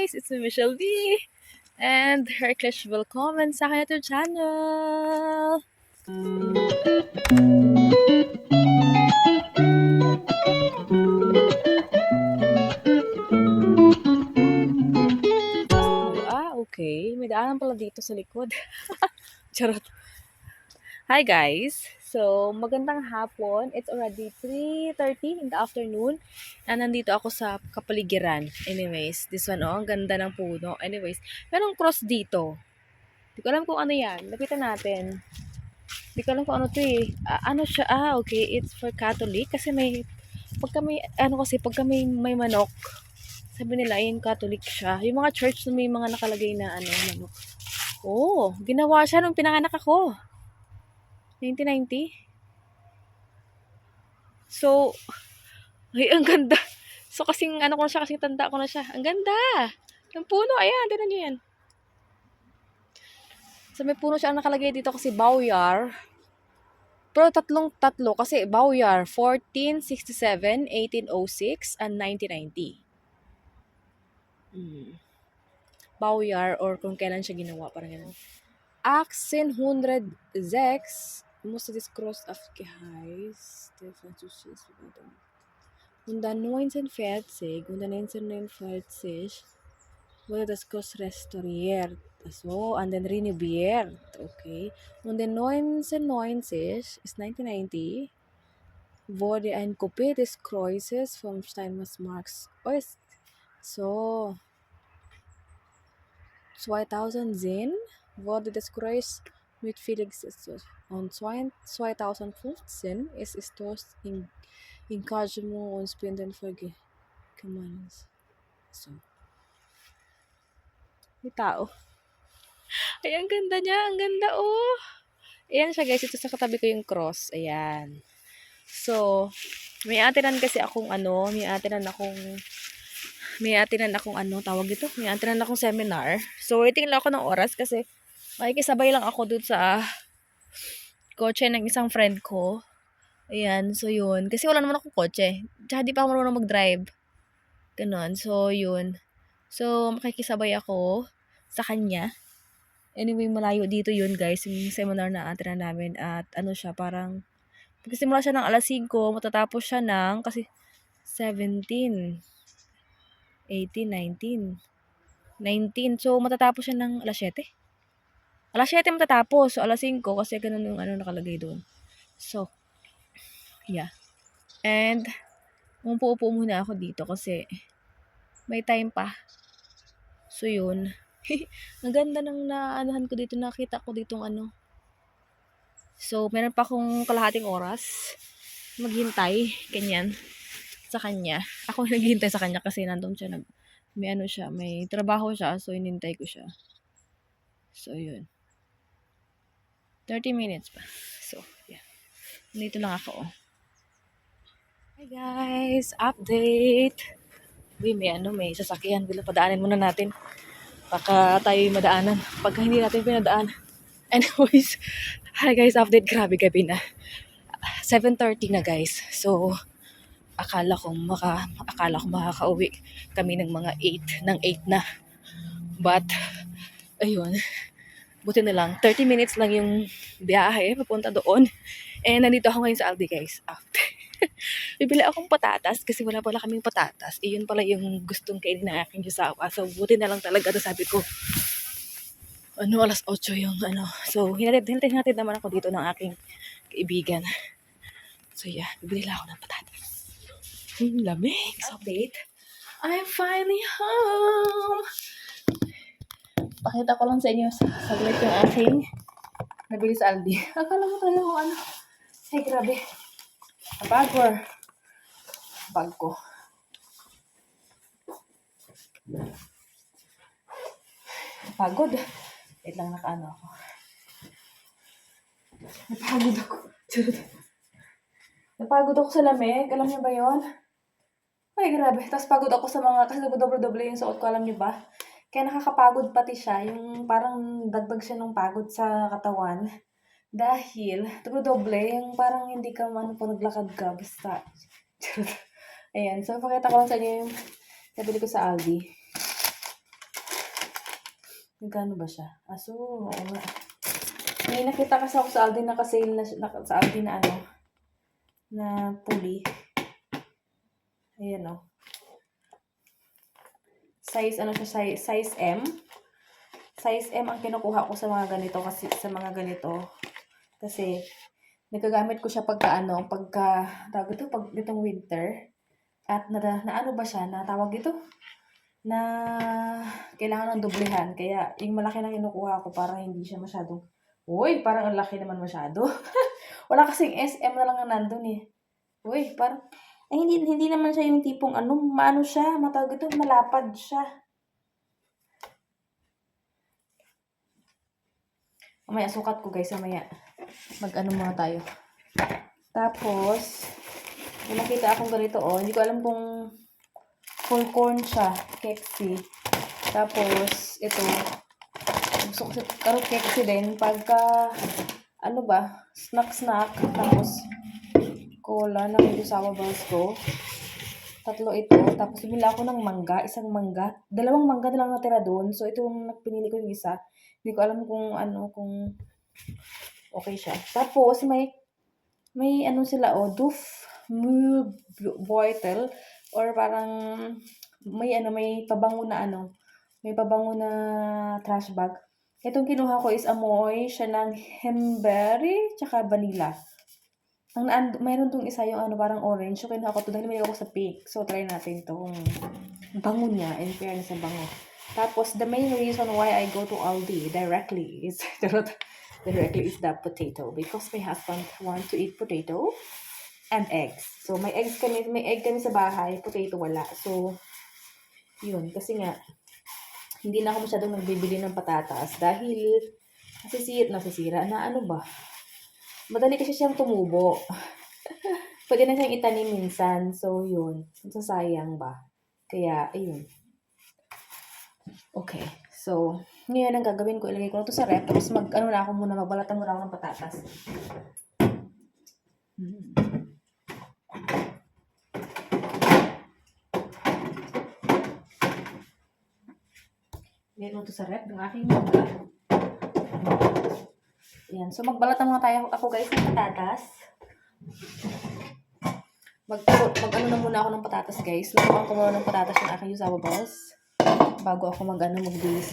guys! It's me, Michelle V. And herzlich willkommen sa akin YouTube channel! Okay. May daanan pala dito sa likod. Charot. Hi guys! So, magandang hapon. It's already 3:30 in the afternoon. And nandito ako sa kapaligiran. Anyways, this one ang ganda ng puno. Anyways, merong cross dito. Hindi ko alam kung ano yan. Lapitan natin. Hindi ko alam kung ano to eh. Ano siya? Okay. It's for Catholic. Kasi pagka may manok, sabi nila, yung Catholic siya. Yung mga church na may mga nakalagay na manok. Oh, ginawa siya nung pinanganak ako. 1990. So, ay, ang ganda. So, kasing tanda ko na siya. Ang ganda! Ng puno, ayan, tinan nyo yan. So, may puno siya ang nakalagay dito kasi Bawyar. Pero tatlo kasi Bawyar, 1467, 1806, and 1990. Bawyar or kung kailan siya ginawa, parang ganun. 1806, musste das Cross aufgeheißt, der französische und dann 1940 wurde das Cross restauriert. So, and then renoviert. Okay. Und in 1990 ist 1990 wurde ein Kopie des Kreuzes vom Steinmetz-Marx Ost. So, 2010 wurde das Kreuz mit Felix und 2015 ist es das Engagement und Spenden vorgekommen. So. May tao. Ay, ang ganda niya. Ang ganda, oh. Ayan siya, guys. Ito sa katabi ko yung cross. Ayan. So, may atinan akong seminar. So, waiting lang ako ng oras kasi makikisabay lang ako dun sa kotse ng isang friend ko. Ayan, so yun. Kasi wala naman akong kotse. Tsaka di pa ako marunong mag-drive. Ganon. So, yun. So, makikisabay ako sa kanya. Anyway, malayo dito yun, guys. Yung seminar na atinan namin. At siya, parang pagkasimula siya ng alas 5, matatapos siya ng kasi 17, 18, 19. So, matatapos siya ng alas 7. Alas 7 matatapos. So, alas 5 kasi ganun yung nakalagay doon. So, yeah. And, umupo muna ako dito kasi may time pa. So, yun. Ang ganda ng naanohan ko dito. Nakita ko ditong So, meron pa akong kalahating oras maghintay. Ganyan. Sa kanya. Ako naghihintay sa kanya kasi nandun siya. May trabaho siya. So, inintay ko siya. So, yun. 30 minutes pa. So, yeah. Dito lang ako. Hi guys! Update! May sasakyan. Bila padaanin muna natin. Baka tayo madaanan. Pagka hindi natin pinadaan. Anyways, hi guys, update. Grabe gabi na. 7:30 na guys. So, akala ko makakauwi kami ng mga 8 na. But, ayun. Buti na lang. 30 minutes lang yung biyahe papunta doon. And nandito ako ngayon sa Aldi guys. Bibili akong patatas kasi wala pala kaming patatas. Iyon pala yung gustong kainin ng aking josawa. So, buti na lang talaga. Sabi ko, alas 8 yung So, hinatid naman ako dito ng aking kaibigan. So, yeah. Bibili lang ako ng patatas. Lamig. Update. I'm finally home. Pakita ko lang sa inyo saglit yung aking nabili sa Aldi. Akala mo talaga kung Ay, grabe. Bag ko. Pagod. Wait lang, ako. Napagod ako sa lamig. Alam niyo ba yon? Ay, grabe. Tapos pagod ako sa kasi doble-doble yung suot ko. Alam niyo ba? Kaya nakakapagod pati siya. Yung parang dagdag siya ng pagod sa katawan. Dahil, doble, yung parang hindi ka pag naglakad ka. Basta. Ayan. So, pakita ko lang sa inyo yung nabili ko sa Aldi. Magkano ba siya? So, oo nga. May nakita kasi ako sa Aldi naka-sale na, sa Aldi na ano, na puli. Ayan o. Size, ano siya, size M. Size M ang kinukuha ko sa mga ganito kasi, kasi, nagagamit ko siya pagka tawag ito, pag itong winter. At na ano ba siya, na tawag ito? Na kailangan ng doblehan. Kaya, yung malaki na kinukuha ko para hindi siya masyadong, uy, parang ang laki naman masyado. Wala kasing SM na lang na nandun eh. Uy, parang, hindi naman siya yung tipong maano siya, matawag ito, malapad siya. Mamaya, sukat ko guys, mamaya. Mag-ano muna tayo. Tapos, may nakita akong ganito hindi ko alam kung full corn siya, keksi. Tapos, ito, gusto ko siya, keksi din, pagka, snack, tapos, cola na medyo sour balls ko. 3 ito. Tapos, bumili ako ng mangga, isang mangga. 2 mangga na lang natira doon. So, ito yung pinili ko yung isa. Hindi ko alam kung kung okay siya. Tapos, may sila, Doof Boitel, or parang, may pabango na may pabango na trash bag. Itong kinuha ko is amoy siya ng hemberry, tsaka vanilla. Mayroon tong isa yung parang orange. So, kinuha ko ito dahil may ako sa pink. So, try natin to. Bango niya. In fairness sa bango. Tapos, the main reason why I go to Aldi directly is the potato. Because my husband wants to eat potato and eggs. So, may egg kami sa bahay. Potato wala. So, yun. Kasi nga, hindi na ako masyadong nagbibili ng patatas. Dahil, nasisira na madali kasi siyang tumubo. Pwede na siyang itanim minsan. So, yun. Sayang ba? Kaya, ayun. Okay. So, ngayon ang gagawin ko, ilagay ko na ito sa rep. Tapos magbalatan muna ako ng patatas. Ilagay ko ito sa rep ng aking mangga. Ayan. So, magbalatan muna ako guys ng patatas. Na muna ako ng patatas guys. Lutuan ko muna ng patatas yung aking yusawa balls. Bago ako magbihis.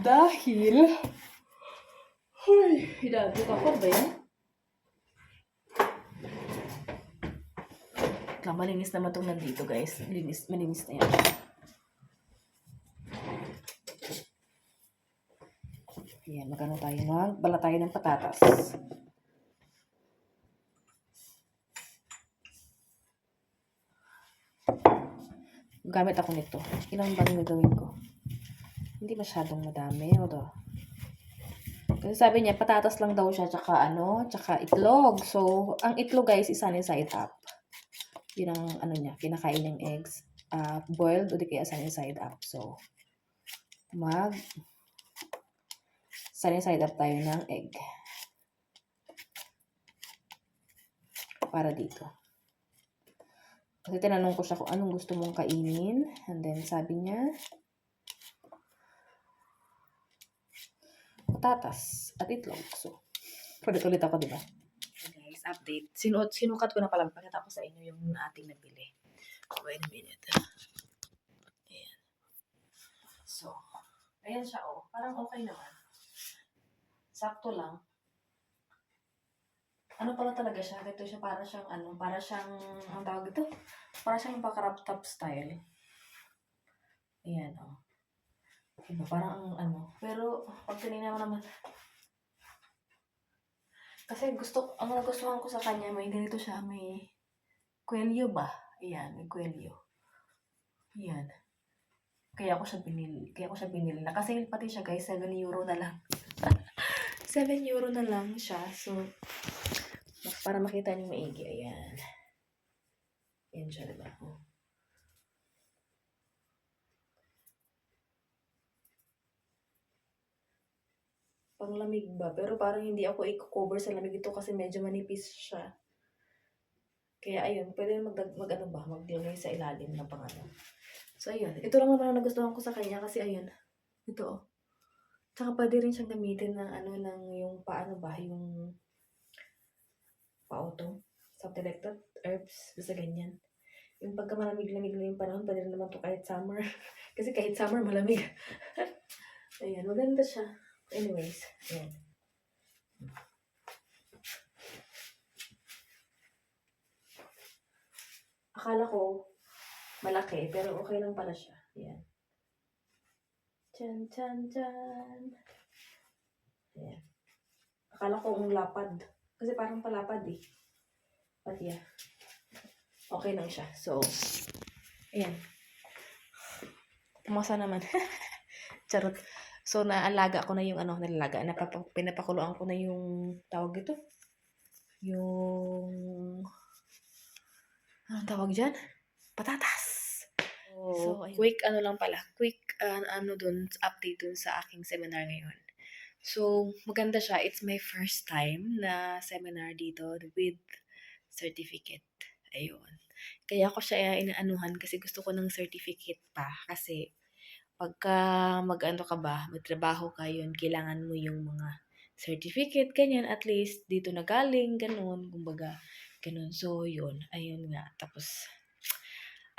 Dahil, hidagod ako ba yan? Malinis naman itong nandito guys. Malinis na yan. Ayan, magbala tayo ng patatas. Gamit ako nito. Ilang ba yung gagawin ko? Hindi masyadong madami. Kasi sabi niya, patatas lang daw siya, tsaka itlog. So, ang itlog guys, is sunny side up. Yun ang niya, kinakain ng eggs. Boiled o di kaya sunny side up. So, sunny side up tayo ng egg. Para dito. Kasi tinanong ko siya kung anong gusto mong kainin. And then, sabi niya, patatas at itlog. So, ulit ako, diba? Okay, guys, update. Sinukat ko na pala. Pakita ko sa inyo yung ating nabili. Wait a minute. Ayan. So, ayan siya, Parang okay naman. Sakto lang. Pala talaga siya? Ito siya para siyang ang tawag ito? Para siyang pa-crop top style. Ayan, Diba, parang pero pag tinignan mo naman, kasi ang nagustuhan ko sa kanya, may ganito siya, may kwelyo ba? Ayan, may kwelyo. Ayan. Kaya ako siya binili. Nakasale pati siya guys, 7 euro na lang. 7 euro na lang siya. So, para makita niyo maigi. Ayan. Ayan siya, diba? Panglamig ba? Pero parang hindi ako i-cover sa lamig ito kasi medyo manipis siya. Kaya ayun, pwede mag-ano ba, maglagay sa ilalim ng pangano. So ayun, ito lang naman ang nagustuhan ko sa kanya kasi ayun, ito oh. Tsaka pwede rin siyang gamitin ng ano, ng yung paano ba, yung pa-auto, something like that, herbs, basta ganyan. Yung pagka malamig-lamig na yung panahon, pwede rin naman to kahit summer. Kasi kahit summer, malamig. Ayan, maganda siya. Anyways, ayan. Akala ko malaki, pero okay lang pala siya. Ayan. Chan, chan, chan. Ayan. Akala ko ang lapad. Kasi parang palapad eh. But yeah. Okay lang siya. So, ayan. Kumasa naman. Charot. So, naalaga ko na yung ano, nalalaga. Pinapakuluan ko na yung tawag ito. Yung anong tawag dyan? Patatas. So quick ano lang pala. Quick update dun sa aking seminar ngayon. So, maganda siya. It's my first time na seminar dito with certificate. Ayun. Kaya ako siya inaanuhan kasi gusto ko ng certificate pa. Kasi pagka mag-ano ka ba, magtrabaho ka yun, kailangan mo yung mga certificate, ganyan, at least dito na galing, ganun, kumbaga, ganun. So, yun, ayun nga. Tapos,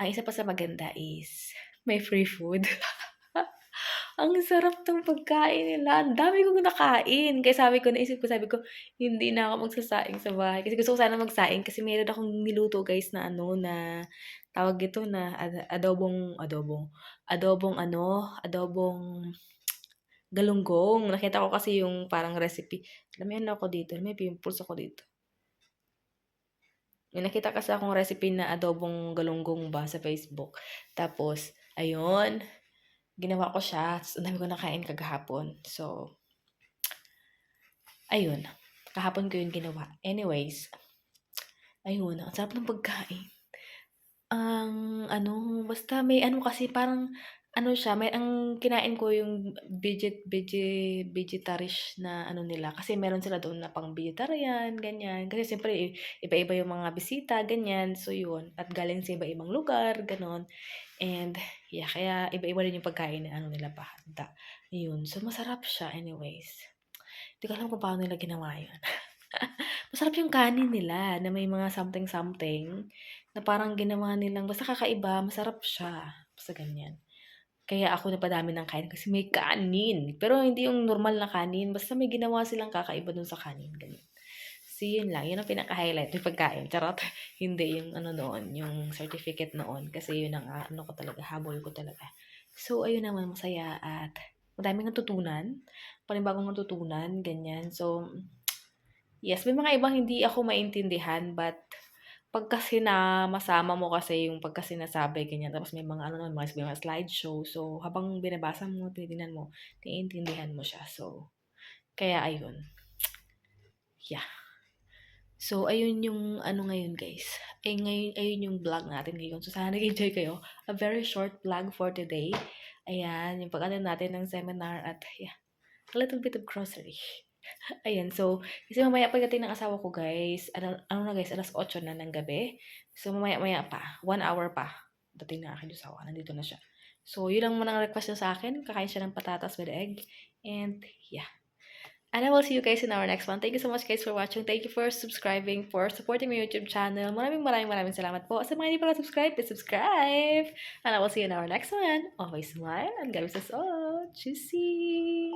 ang isa pa sa maganda is, may free food. Ang sarap ng pagkain nila. Ang dami kong nakain. Kaya sabi ko, hindi na ako magsasaing sa bahay. Kasi gusto ko sana magsaing kasi meron akong niluto guys na ano, na tawag ito na adobong galunggong. Nakita ko kasi yung parang recipe. Alam mo yan ako dito. May pimples ako dito. May nakita kasi akong recipe na adobong galunggong ba sa Facebook. Tapos, ayun, ginawa ko siya. Ang dami ko nakain kagahapon. So, ayun. Kahapon ko yun ginawa. Anyways, ayun. Ang sarap ng pagkain. Basta may ano kasi parang, ano siya, ang kinain ko yung vegetarish na ano nila. Kasi meron sila doon na pang vegetarian, ganyan. Kasi siyempre, iba-iba yung mga bisita, ganyan. So, yun. At galing sa iba-ibang lugar, ganon. And, yeah, kaya iba-iba rin yung pagkain na ano nila pahanda. Yun. So, masarap siya anyways. Hindi ko alam kung paano nila ginawa yun. Masarap yung kanin nila na may mga something-something na parang ginawa nilang, basta kakaiba, masarap siya. Basta ganyan. Kaya ako napadami ng kanin kasi may kanin. Pero hindi yung normal na kanin. Basta may ginawa silang kakaiba dun sa kanin. Ganyan. So, yun lang. Yun ang pinaka-highlight. Yung pagkain. Charot. Hindi yung ano noon. Yung certificate noon. Kasi yun ang ano ko talaga. Habol ko talaga. So, ayun naman. Masaya. At madaming natutunan. Panibagong natutunan. Ganyan. So, yes. May mga ibang hindi ako maintindihan. But, pagka sinama-sama mo kasi yung pagka sinasabi, ganyan. Tapos may mga ano naman, may mga slideshow. So, habang binabasa mo, tinitingnan mo, naiintindihan mo siya. So, kaya ayun. Yeah. So, ayun yung ano ngayon guys. Ayun yung vlog natin ngayon. So, sana nag-enjoy kayo. A very short vlog for today. Ayan, yung pag-ano natin ng seminar at yeah, a little bit of grocery. Ayan, so, kasi mamaya pagdating ng asawa ko guys, ano na guys, 8:00 na ng gabi. So, mamaya-maya pa, 1 hour pa. Dating na aking asawa, nandito na siya. So, yun lang muna ang request niya sa akin. Kakain siya ng patatas with egg. And, yeah. And I will see you guys in our next one. Thank you so much guys for watching. Thank you for subscribing, for supporting my YouTube channel. Maraming salamat po. Sa mga hindi pa subscribe, please subscribe. And I will see you in our next one. Always smile and God bless us all. Juicy!